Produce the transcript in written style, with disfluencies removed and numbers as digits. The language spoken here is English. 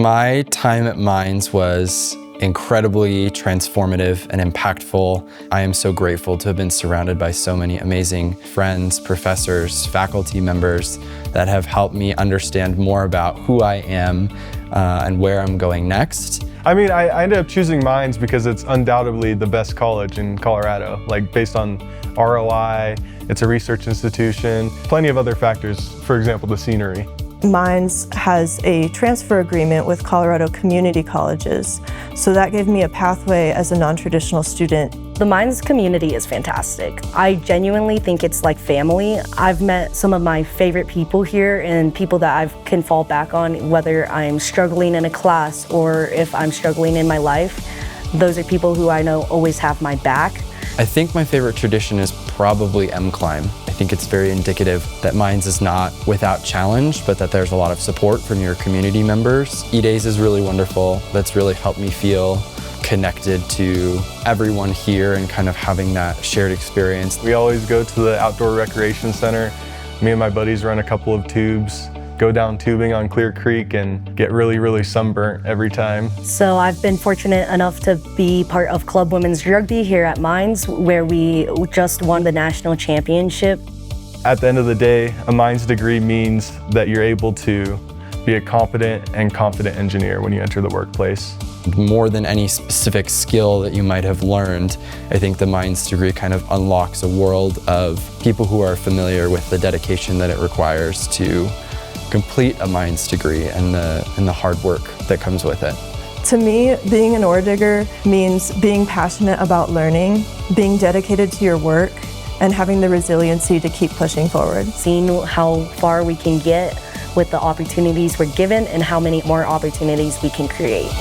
My time at Mines was incredibly transformative and impactful. I am so grateful to have been surrounded by so many amazing friends, professors, faculty members that have helped me understand more about who I am and where I'm going next. I mean, I ended up choosing Mines because it's undoubtedly the best college in Colorado, like based on ROI, it's a research institution, plenty of other factors, for example, the scenery. Mines has a transfer agreement with Colorado community colleges, so that gave me a pathway as a non-traditional student. The Mines community is fantastic. I genuinely think it's like family. I've met some of my favorite people here and people that I can fall back on, whether I'm struggling in a class or if I'm struggling in my life. Those are people who I know always have my back. I think my favorite tradition is probably M-Climb. I think it's very indicative that Mines is not without challenge, but that there's a lot of support from your community members. E-Days is really wonderful. That's really helped me feel connected to everyone here and kind of having that shared experience. We always go to the outdoor recreation center. Me and my buddies run a couple of tubes, go down tubing on Clear Creek and get really sunburnt every time. So I've been fortunate enough to be part of Club Women's Rugby here at Mines, where we just won the national championship. At the end of the day, a Mines degree means that you're able to be a competent and confident engineer when you enter the workplace. More than any specific skill that you might have learned, I think the Mines degree kind of unlocks a world of people who are familiar with the dedication that it requires to complete a Mines degree and the hard work that comes with it. To me, being an ore digger means being passionate about learning, being dedicated to your work, and having the resiliency to keep pushing forward. Seeing how far we can get with the opportunities we're given and how many more opportunities we can create.